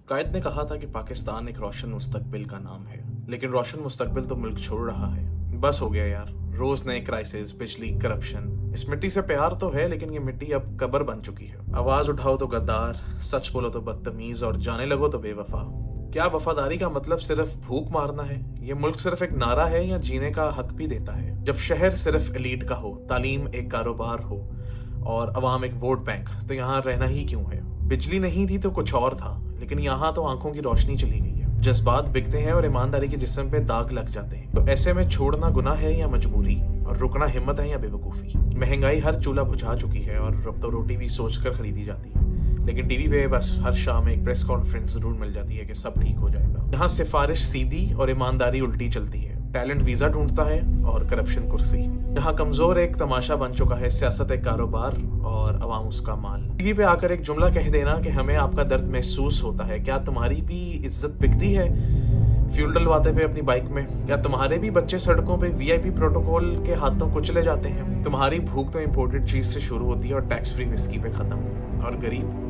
कायद ने कहा था कि पाकिस्तान एक रोशन मुस्तकबिल का नाम है, लेकिन रोशन मुस्तकबिल तो मुल्क छोड़ रहा है। बस हो गया यार, रोज नए क्राइसिस, बिजली, करप्शन। इस मिट्टी से प्यार तो है, लेकिन ये मिट्टी अब कब्र बन चुकी है। आवाज उठाओ तो गद्दार, सच बोलो तो बदतमीज और जाने लगो तो बेवफा। क्या वफादारी का मतलब सिर्फ भूख मारना है? ये मुल्क सिर्फ एक नारा है या जीने का हक भी देता है? जब शहर सिर्फ एलीट का हो, तालीम एक कारोबार हो और अवाम एक वोट बैंक, तो यहाँ रहना ही क्यों है? बिजली नहीं थी तो कुछ और था, लेकिन यहाँ तो आंखों की रोशनी चली गई है। जज्बात बिकते हैं और ईमानदारी के जिस्म पे दाग लग जाते हैं। तो ऐसे में छोड़ना गुनाह है या मजबूरी, और रुकना हिम्मत है या बेवकूफ़ी? महंगाई हर चूल्हा बुझा चुकी है और अब तो रोटी भी सोच कर खरीदी जाती है, लेकिन टीवी पे बस हर शाम एक प्रेस कॉन्फ्रेंस जरूर मिल जाती है कि सब ठीक हो जाएगा। यहाँ सिफारिश सीधी और ईमानदारी उल्टी चलती है। टैलेंट वीजा ढूंढता है और करप्शन कुर्सी। जहाँ कमजोर एक तमाशा बन चुका है, सियासत एक कारोबार और अवाम उसका माल। टीवी पे आकर एक जुमला कह देना कि हमें आपका दर्द महसूस होता है, क्या तुम्हारी भी इज्जत बिकती है? फ्यूल डलवाते पे अपनी बाइक में, क्या तुम्हारे भी बच्चे सड़कों पे वीआईपी प्रोटोकॉल के हाथों कुचले जाते हैं? तुम्हारी भूख तो इम्पोर्टेड चीज से शुरू होती है और टैक्स फ्री विस्की पे खत्म, और गरीब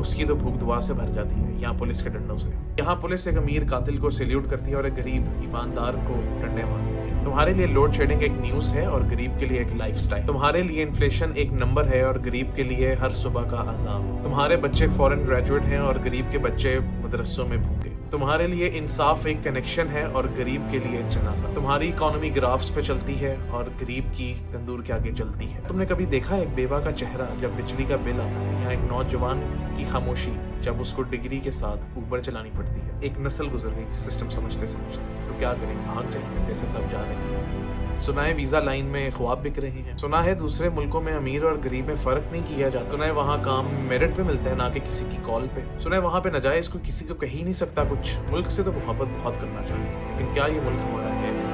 उसकी तो भूख दुआ से भर जाती है, यहाँ पुलिस के डंडों से। यहाँ पुलिस एक अमीर कातिल को सैल्यूट करती है और एक गरीब ईमानदार को डंडे मारती है। तुम्हारे लिए लोड शेडिंग एक न्यूज है और गरीब के लिए एक लाइफस्टाइल। तुम्हारे लिए इन्फ्लेशन एक नंबर है और गरीब के लिए हर सुबह का अजाब। तुम्हारे बच्चे फॉरेन ग्रेजुएट हैं और गरीब के बच्चे मदरसों में भूखे। तुम्हारे लिए इंसाफ एक कनेक्शन है और गरीब के लिए जनाजा। तुम्हारी इकोनॉमी ग्राफ्स पे चलती है और गरीब की तंदूर के आगे जलती है। तुमने कभी देखा एक बेवा का चेहरा जब बिजली का बिल आता है, या एक नौजवान की खामोशी जब उसको डिग्री के साथ ऊबर चलानी पड़ती है? एक नस्ल गुजर गई सिस्टम समझते समझते। तो क्या करें, भाग जाएंगे जैसे सब जा रहे हैं। सुना है वीजा लाइन में ख्वाब बिक रहे हैं। सुना है दूसरे मुल्कों में अमीर और गरीब में फर्क नहीं किया जाता। सुना है वहाँ काम मेरिट पे मिलता है, ना कि किसी की कॉल पे। सुना है वहाँ पे नाजायज को किसी को कह ही नहीं सकता कुछ। मुल्क से तो मोहब्बत बहुत करना चाहिए, लेकिन क्या ये मुल्क हमारा है?